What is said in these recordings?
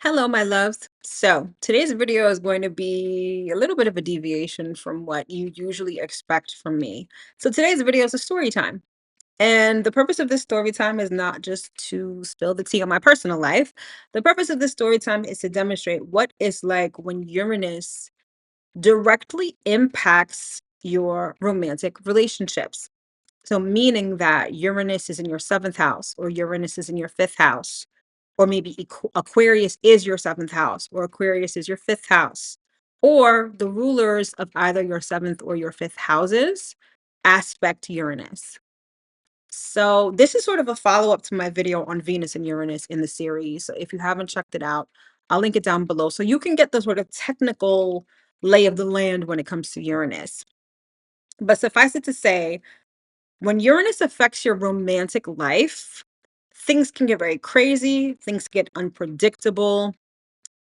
Hello, my loves. So, today's video is going to be a little bit of a deviation from what you usually expect from me. So, today's video is a story time. And the purpose of this story time is not just to spill the tea on my personal life. The purpose of this story time is to demonstrate what it's like when Uranus directly impacts your romantic relationships. So, meaning that Uranus is in your seventh house, or Uranus is in your fifth house, or maybe Aquarius is your seventh house, or Aquarius is your fifth house, or the rulers of either your seventh or your fifth houses aspect Uranus. So, this is sort of a follow up to my video on Venus and Uranus in the series. So, if you haven't checked it out, I'll link it down below so you can get the sort of technical lay of the land when it comes to Uranus. But suffice it to say, when Uranus affects your romantic life, things can get very crazy, things get unpredictable,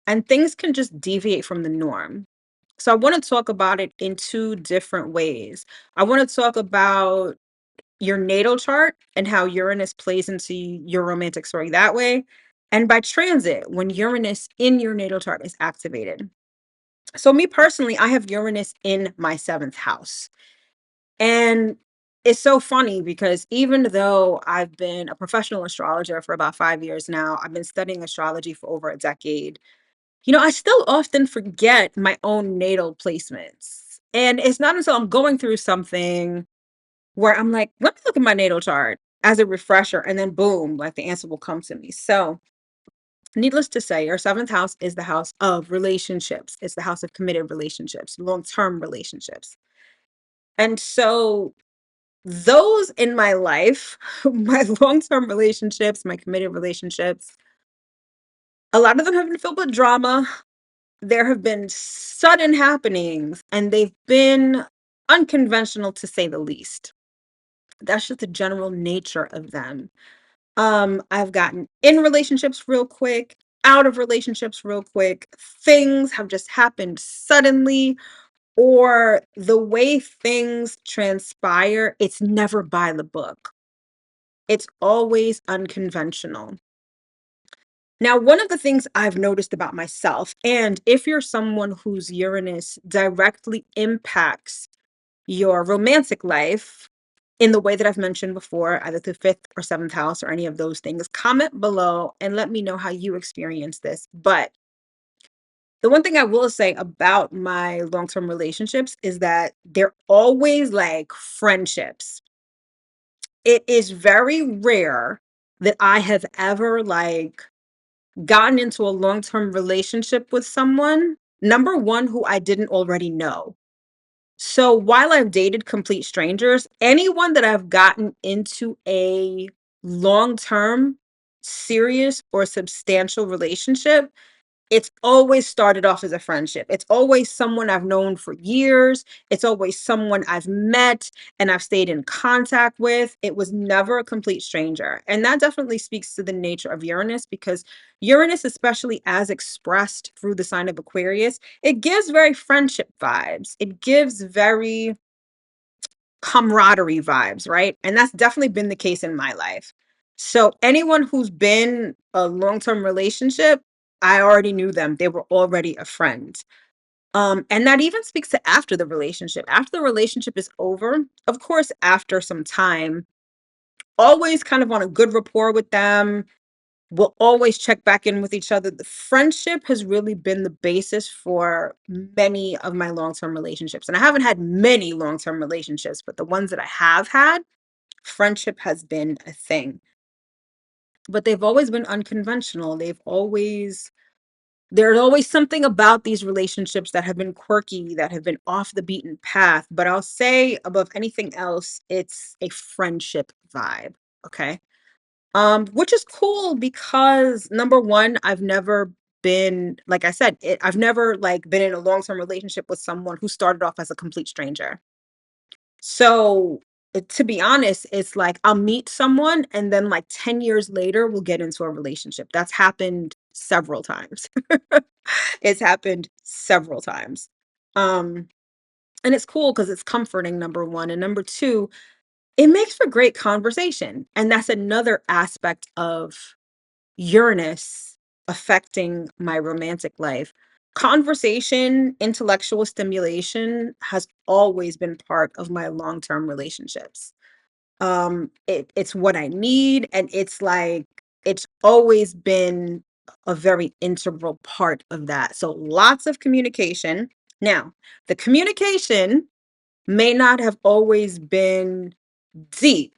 and things can just deviate from the norm. So, I want to talk about it in two different ways. I want to talk about your natal chart and how Uranus plays into your romantic story that way, and by transit, when Uranus in your natal chart is activated. So, me personally, I have Uranus in my seventh house. And it's so funny because even though I've been a professional astrologer for about 5 years now, I've been studying astrology for over a decade. I still often forget my own natal placements. And it's not until I'm going through something where I'm like, let me look at my natal chart as a refresher. And then boom, like the answer will come to me. So, needless to say, your seventh house is the house of relationships, it's the house of committed relationships, long term relationships. And so, those in my life, my long-term relationships, my committed relationships, a lot of them have been filled with drama. There have been sudden happenings, and they've been unconventional to say the least. That's just the general nature of them. I've gotten in relationships real quick, out of relationships real quick. Things have just happened suddenly, or the way things transpire, it's never by the book. It's always unconventional. Now, one of the things I've noticed about myself, and if you're someone whose Uranus directly impacts your romantic life in the way that I've mentioned before, either the fifth or seventh house or any of those things, comment below and let me know how you experience this. But the one thing I will say about my long term relationships is that they're always like friendships. It is very rare that I have ever gotten into a long-term relationship with someone, number one, who I didn't already know. So while I've dated complete strangers, anyone that I've gotten into a long-term, serious, or substantial relationship, it's always started off as a friendship. It's always someone I've known for years. It's always someone I've met and I've stayed in contact with. It was never a complete stranger. And that definitely speaks to the nature of Uranus because Uranus, especially as expressed through the sign of Aquarius, it gives very friendship vibes. It gives very camaraderie vibes, right? And that's definitely been the case in my life. So anyone who's been a long-term relationship, I already knew them. They were already a friend. And that even speaks to after the relationship. After the relationship is over, of course, after some time, always kind of on a good rapport with them. We'll always check back in with each other. The friendship has really been the basis for many of my long-term relationships. And I haven't had many long-term relationships, but the ones that I have had, friendship has been a thing. But they've always been unconventional. There's always something about these relationships that have been quirky, that have been off the beaten path. But I'll say above anything else, it's a friendship vibe. Okay. Which is cool because number one, I've never been, like I said, I've never been in a long-term relationship with someone who started off as a complete stranger. So to be honest, it's like I'll meet someone and then like 10 years later we'll get into a relationship. That's happened several times. It's happened several times. Um, and it's cool because it's comforting, number one. And number two, it makes for great conversation. And that's another aspect of Uranus affecting my romantic life. Conversation, intellectual stimulation has always been part of my long-term relationships. It's what I need, and it's like it's always been a very integral part of that. So lots of communication. Now, the communication may not have always been deep.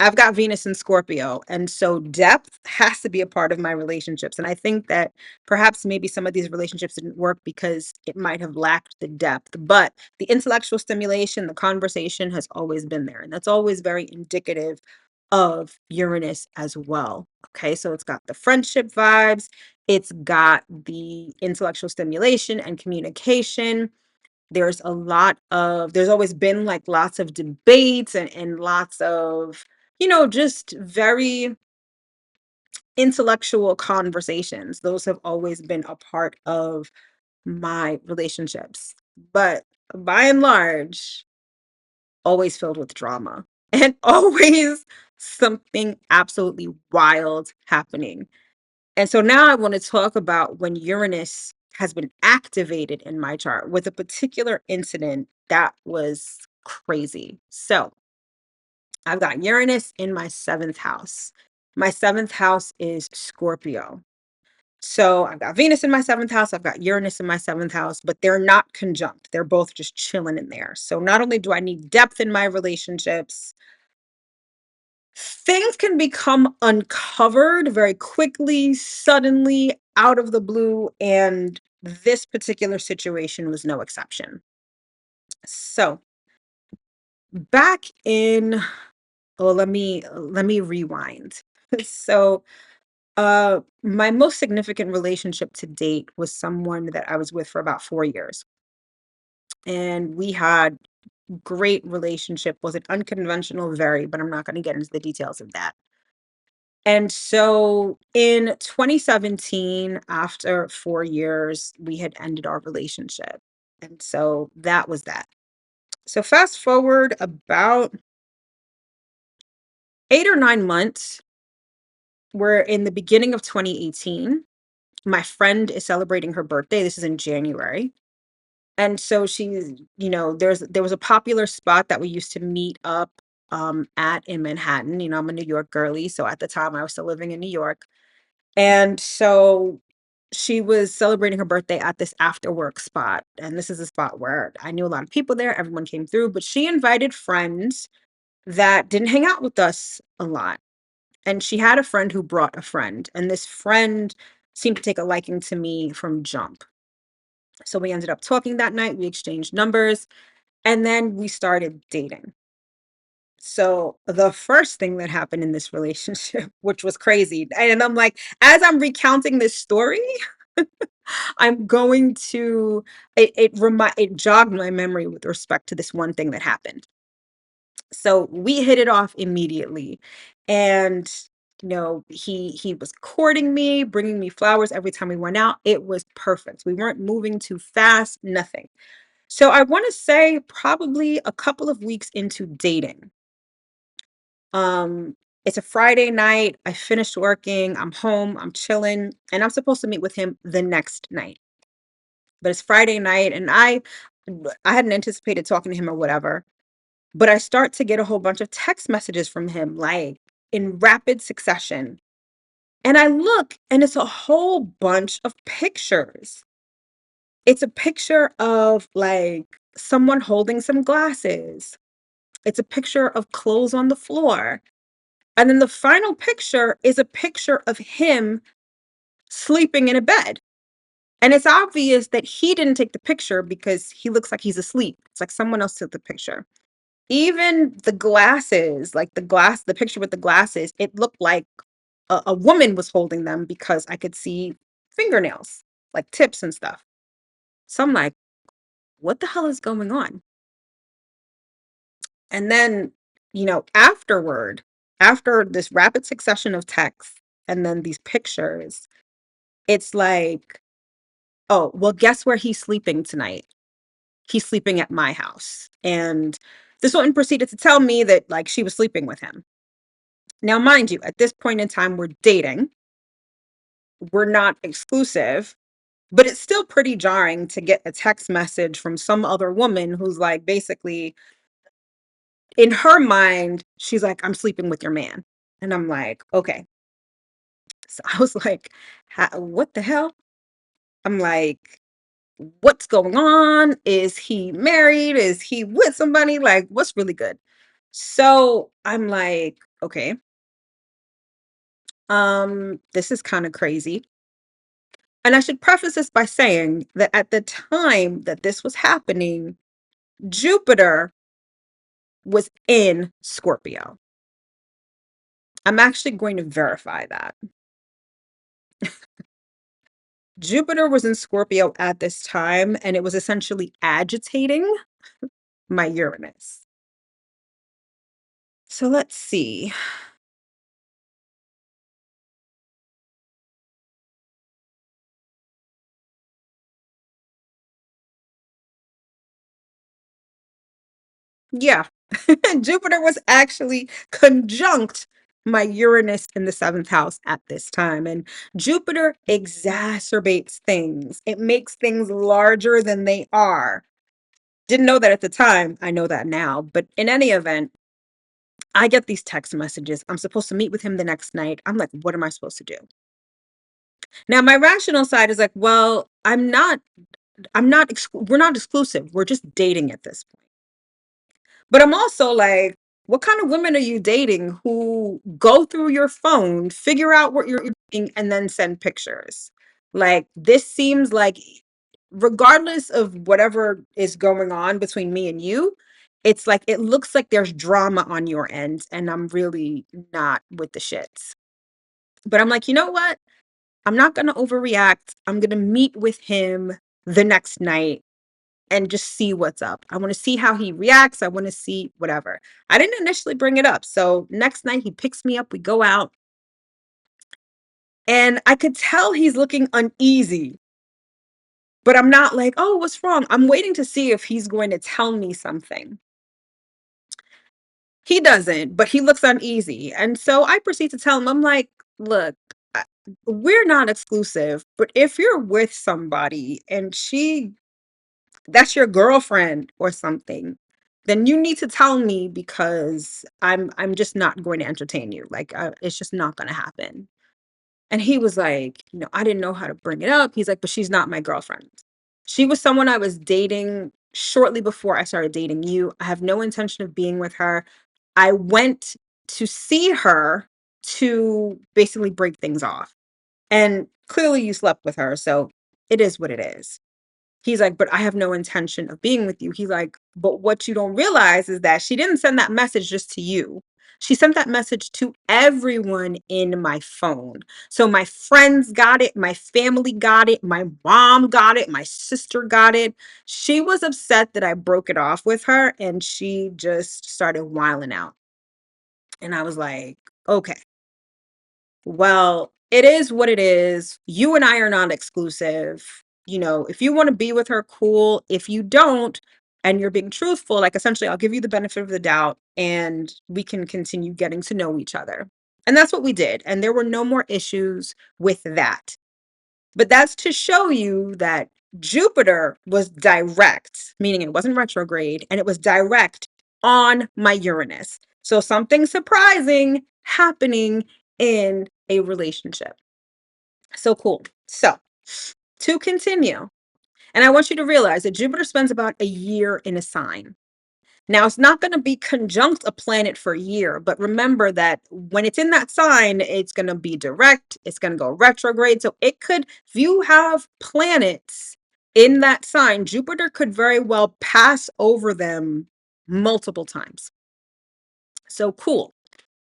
I've got Venus in Scorpio, and so depth has to be a part of my relationships. And I think that perhaps maybe some of these relationships didn't work because it might have lacked the depth. But the intellectual stimulation, the conversation has always been there. And that's always very indicative of Uranus as well. Okay, so it's got the friendship vibes, it's got the intellectual stimulation and communication. There's always been like lots of debates and lots of, just very intellectual conversations. Those have always been a part of my relationships. But by and large, always filled with drama and always something absolutely wild happening. And so now I want to talk about when Uranus has been activated in my chart with a particular incident that was crazy. So I've got Uranus in my seventh house. My seventh house is Scorpio. So I've got Venus in my seventh house, I've got Uranus in my seventh house, but they're not conjunct. They're both just chilling in there. So not only do I need depth in my relationships, things can become uncovered very quickly, suddenly, out of the blue, and this particular situation was no exception. So, back in oh, let me rewind. So, my most significant relationship to date was someone that I was with for about 4 years, and we had great relationship. Was it unconventional? Very, but I'm not gonna get into the details of that. And so in 2017, after 4 years, we had ended our relationship. And so that was that. So fast forward about 8 or 9 months, we're in the beginning of 2018. My friend is celebrating her birthday. This is in January. And so she's, there was a popular spot that we used to meet up at in Manhattan. I'm a New York girly, so at the time I was still living in New York. And so she was celebrating her birthday at this after work spot. And this is a spot where I knew a lot of people there. Everyone came through, but she invited friends that didn't hang out with us a lot. And she had a friend who brought a friend. And this friend seemed to take a liking to me from jump. So we ended up talking that night. We exchanged numbers and then we started dating. So the first thing that happened in this relationship, which was crazy, and I'm like, as I'm recounting this story, I'm going to it jogged my memory with respect to this one thing that happened. So we hit it off immediately, and he was courting me, bringing me flowers every time we went out. It was perfect. We weren't moving too fast, nothing. So I want to say probably a couple of weeks into dating. Um, it's a Friday night. I finished working. I'm home. I'm chilling, and I'm supposed to meet with him the next night. But it's Friday night, and I hadn't anticipated talking to him or whatever. But I start to get a whole bunch of text messages from him, like in rapid succession. And I look, and it's a whole bunch of pictures. It's a picture of like someone holding some glasses. It's a picture of clothes on the floor. And then the final picture is a picture of him sleeping in a bed. And it's obvious that he didn't take the picture because he looks like he's asleep. It's like someone else took the picture. Even the glasses, like the picture with the glasses, it looked like a woman was holding them because I could see fingernails, like tips and stuff. So I'm like, what the hell is going on? And then, after this rapid succession of texts and then these pictures, it's like, oh, well, guess where he's sleeping tonight? He's sleeping at my house. And this woman proceeded to tell me that like she was sleeping with him. Now, mind you, at this point in time, we're dating. we're not exclusive, but it's still pretty jarring to get a text message from some other woman who's like, basically, in her mind, she's like, I'm sleeping with your man. And I'm like, okay. So I was like, what the hell? I'm like, what's going on? Is he married? Is he with somebody? Like, what's really good? So I'm like, okay, this is kind of crazy. And I should preface this by saying that at the time that this was happening, Jupiter was in Scorpio. I'm actually going to verify that. Jupiter was in Scorpio at this time, and it was essentially agitating my Uranus. So let's see. Yeah, Jupiter was actually conjunct my Uranus in the seventh house at this time. And Jupiter exacerbates things, it makes things larger than they are. Didn't know that at the time. I know that now. But in any event, I get these text messages. I'm supposed to meet with him the next night. I'm like, what am I supposed to do? Now, my rational side is like, well, we're not exclusive. We're just dating at this point. But I'm also like, what kind of women are you dating who go through your phone, figure out what you're doing, and then send pictures? Like, this seems like, regardless of whatever is going on between me and you, it's like, it looks like there's drama on your end, and I'm really not with the shits. But I'm like, you know what? I'm not going to overreact. I'm going to meet with him the next night and just see what's up. I want to see how he reacts. I want to see whatever. I didn't initially bring it up. So next night he picks me up, we go out, and I could tell he's looking uneasy, but I'm not like, oh, what's wrong? I'm waiting to see if he's going to tell me something. He doesn't, but he looks uneasy. And so I proceed to tell him, I'm like, look, I- we're not exclusive, but if you're with somebody and that's your girlfriend or something, then you need to tell me because I'm just not going to entertain you. Like, it's just not going to happen. And he was like, I didn't know how to bring it up. He's like, but she's not my girlfriend. She was someone I was dating shortly before I started dating you. I have no intention of being with her. I went to see her to basically break things off. And clearly you slept with her, so it is what it is. He's like, "But I have no intention of being with you." He's like, "But what you don't realize is that she didn't send that message just to you. She sent that message to everyone in my phone. So my friends got it, my family got it, my mom got it, my sister got it. She was upset that I broke it off with her and she just started whiling out." And I was like, "Okay. Well, it is what it is. You and I are not exclusive. If you want to be with her, cool. If you don't, and you're being truthful, like essentially, I'll give you the benefit of the doubt and we can continue getting to know each other." And that's what we did. And there were no more issues with that. But that's to show you that Jupiter was direct, meaning it wasn't retrograde, and it was direct on my Uranus. So something surprising happening in a relationship. So cool. So to continue, and I want you to realize that Jupiter spends about a year in a sign. Now, it's not going to be conjunct a planet for a year, but remember that when it's in that sign, it's going to be direct, it's going to go retrograde. So it could, if you have planets in that sign, Jupiter could very well pass over them multiple times. So cool.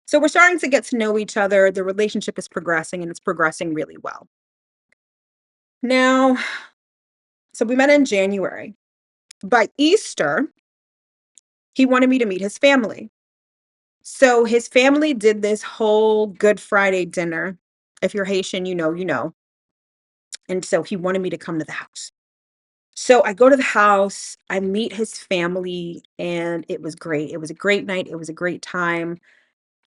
So we're starting to get to know each other. The relationship is progressing and it's progressing really well. Now, so we met in January. By Easter, he wanted me to meet his family. So his family did this whole Good Friday dinner. If you're Haitian, you know, you know. And so he wanted me to come to the house. So I go to the house, I meet his family, and it was great. It was a great night. It was a great time.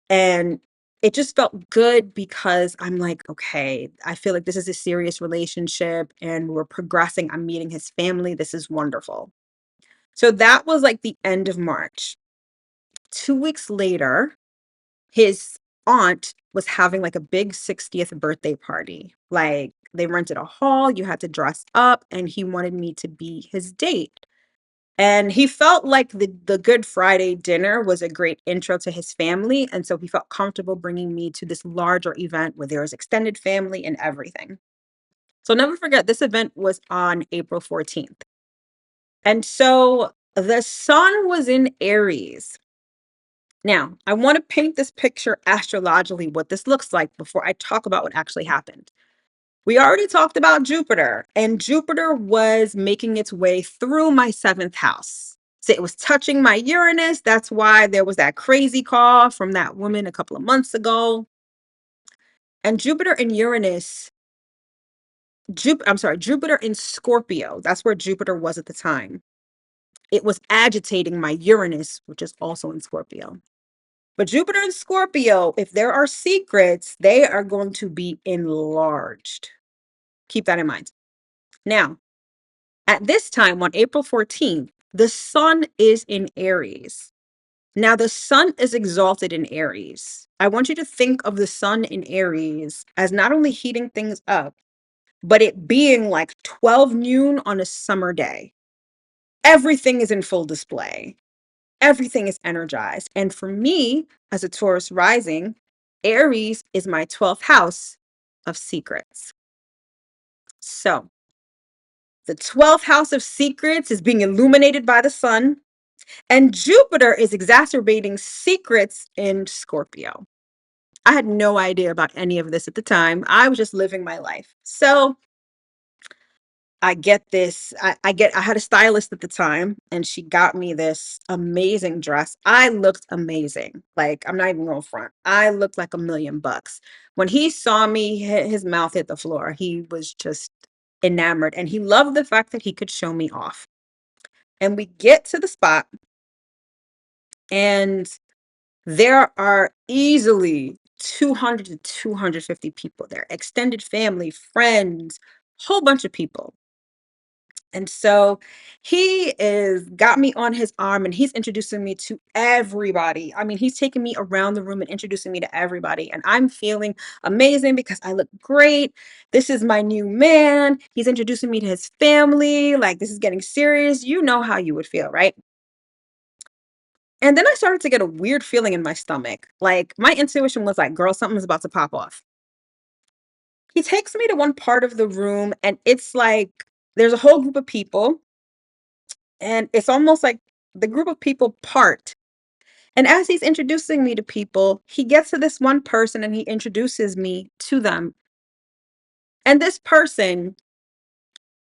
And it just felt good because I'm like, okay, I feel like this is a serious relationship and we're progressing. I'm meeting his family. This is wonderful. So that was like the end of March. 2 weeks later, his aunt was having like a big 60th birthday party. Like they rented a hall, you had to dress up, and he wanted me to be his date. And he felt like the Good Friday dinner was a great intro to his family, and so he felt comfortable bringing me to this larger event where there was extended family and everything. So I'll never forget, this event was on April 14th. And so the sun was in Aries. Now, I want to paint this picture astrologically what this looks like before I talk about what actually happened. We already talked about Jupiter, and Jupiter was making its way through my seventh house. So it was touching my Uranus. That's why there was that crazy call from that woman a couple of months ago. And Jupiter and Uranus, Jupiter in Scorpio. That's where Jupiter was at the time. It was agitating my Uranus, which is also in Scorpio. But Jupiter and Scorpio, if there are secrets, they are going to be enlarged. Keep that in mind. Now, at this time on April 14th, the sun is in Aries. Now, the sun is exalted in Aries. I want you to think of the sun in Aries as not only heating things up, but it being like 12 noon on a summer day. Everything is in full display. Everything is energized. And for me, as a Taurus rising, Aries is my 12th house of secrets. So the 12th house of secrets is being illuminated by the sun, and Jupiter is exacerbating secrets in Scorpio. I had no idea about any of this at the time. I was just living my life. So I get this. I had a stylist at the time, and she got me this amazing dress. I looked amazing. Like, I'm not even going front. I looked like $1,000,000. When he saw me, his mouth hit the floor. He was just enamored, and he loved the fact that he could show me off. And we get to the spot, and there are easily 200 to 250 people there, extended family, friends, whole bunch of people. And so he is got me on his arm and he's introducing me to everybody. I mean, he's taking me around the room and introducing me to everybody. And I'm feeling amazing because I look great. This is my new man. He's introducing me to his family. Like, this is getting serious. You know how you would feel, right? And then I started to get a weird feeling in my stomach. Like, my intuition was like, girl, something's about to pop off. He takes me to one part of the room and it's like there's a whole group of people. And it's almost like the group of people part. And as he's introducing me to people, he gets to this one person and he introduces me to them. And this person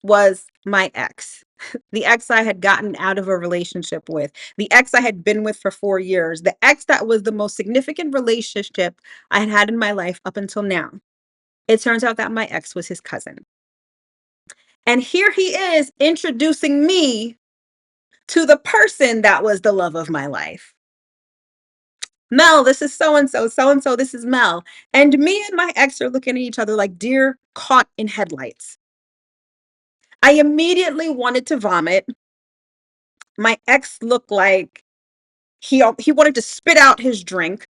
was my ex, the ex I had gotten out of a relationship with, the ex I had been with for 4 years, the ex that was the most significant relationship I had had in my life up until now. It turns out that my ex was his cousin. And here he is introducing me to the person that was the love of my life. Mel, this is so and so, this is Mel. And me and my ex are looking at each other like deer caught in headlights. I immediately wanted to vomit. My ex looked like he wanted to spit out his drink.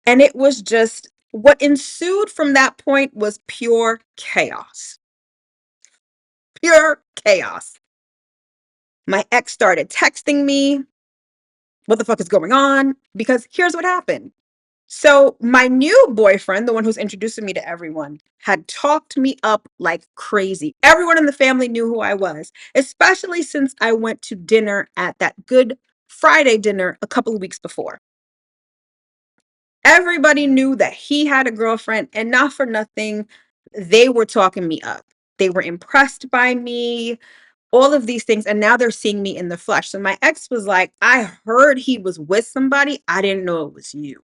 And it was just what ensued from that point was pure chaos. Pure chaos. My ex started texting me, what the fuck is going on? Because here's what happened. So my new boyfriend, the one who's introducing me to everyone, had talked me up like crazy. Everyone in the family knew who I was, especially since I went to dinner at that Good Friday dinner a couple of weeks before. Everybody knew that he had a girlfriend, and not for nothing, they were talking me up. They were impressed by me, all of these things, and now they're seeing me in the flesh. So my ex was like, I heard he was with somebody. I didn't know it was you.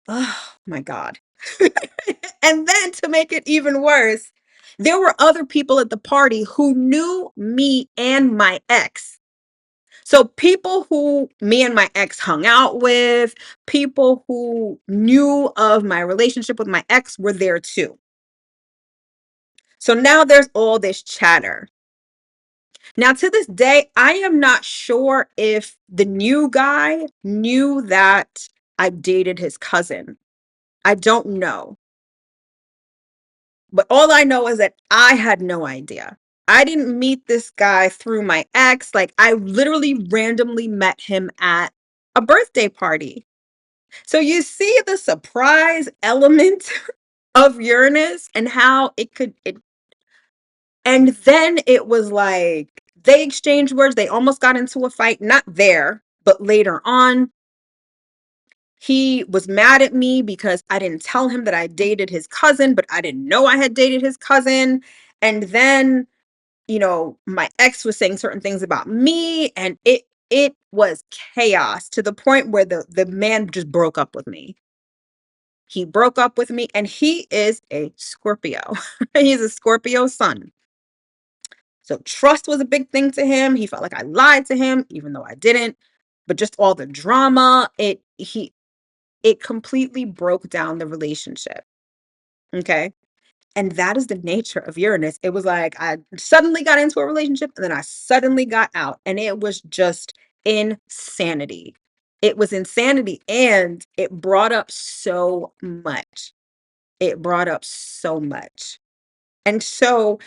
Oh my God. And then to make it even worse, there were other people at the party who knew me and my ex. So people who me and my ex hung out with, people who knew of my relationship with my ex were there too. So now there's all this chatter. Now, to this day, I am not sure if the new guy knew that I dated his cousin. I don't know. But all I know is that I had no idea. I didn't meet this guy through my ex. Like, I literally randomly met him at a birthday party. So you see the surprise element of Uranus and how and then it was like they exchanged words. They almost got into a fight, not there, but later on. He was mad at me because I didn't tell him that I dated his cousin, but I didn't know I had dated his cousin. And then, my ex was saying certain things about me, and it was chaos to the point where the man just broke up with me. He broke up with me, and he is a Scorpio. He's a Scorpio sun. So trust was a big thing to him. He felt like I lied to him, even though I didn't. But just all the drama, it completely broke down the relationship. Okay. And that is the nature of Uranus. It was like I suddenly got into a relationship and then I suddenly got out. And it was just insanity. It was insanity. And it brought up so much. It brought up so much. And so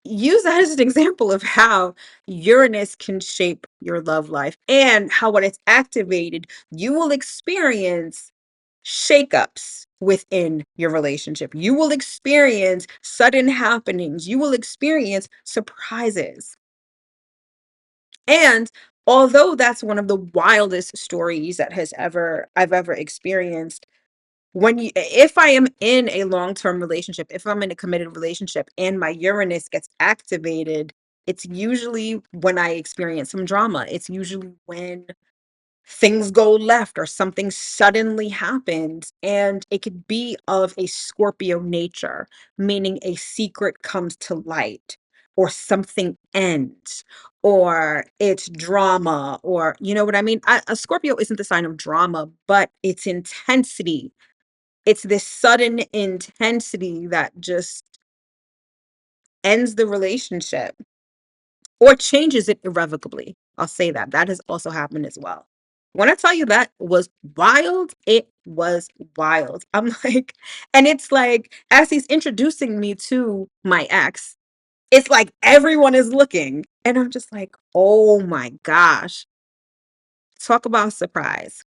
use that as an example of how Uranus can shape your love life and how when it's activated, you will experience shakeups within your relationship. You will experience sudden happenings. You will experience surprises. And although that's one of the wildest stories that has ever I've ever experienced, if I am in a long-term relationship, if I'm in a committed relationship and my Uranus gets activated, it's usually when I experience some drama. It's usually when things go left or something suddenly happens, and it could be of a Scorpio nature, meaning a secret comes to light or something ends or it's drama, or you know what I mean. A Scorpio isn't the sign of drama, but it's intensity. It's this sudden intensity that just ends the relationship or changes it irrevocably. I'll say that. That has also happened as well. When I tell you that was wild, it was wild. I'm like, and it's like, as he's introducing me to my ex, it's like everyone is looking. And I'm just like, oh my gosh, talk about surprise.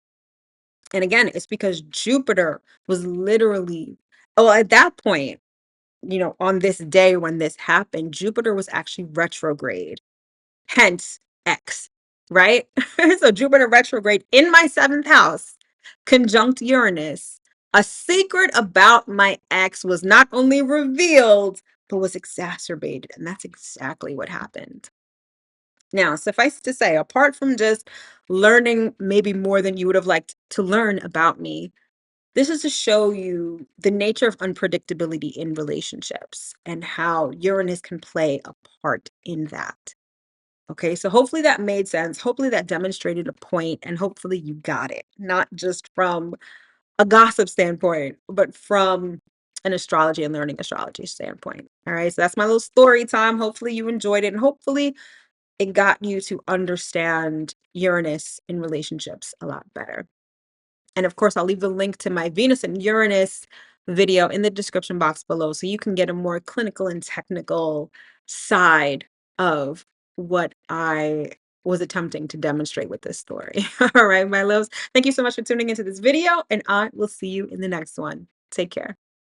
And again, it's because Jupiter was literally, oh, at that point, on this day when this happened, Jupiter was actually retrograde, hence X, right? So Jupiter retrograde in my seventh house, conjunct Uranus. A secret about my ex was not only revealed, but was exacerbated. And that's exactly what happened. Now, suffice to say, apart from just learning maybe more than you would have liked to learn about me, this is to show you the nature of unpredictability in relationships and how Uranus can play a part in that. Okay, so hopefully that made sense. Hopefully that demonstrated a point, and hopefully you got it, not just from a gossip standpoint, but from an astrology and learning astrology standpoint. All right, so that's my little story time. Hopefully you enjoyed it, and hopefully it got you to understand Uranus in relationships a lot better. And of course, I'll leave the link to my Venus and Uranus video in the description box below so you can get a more clinical and technical side of what I was attempting to demonstrate with this story. All right, my loves. Thank you so much for tuning into this video, and I will see you in the next one. Take care.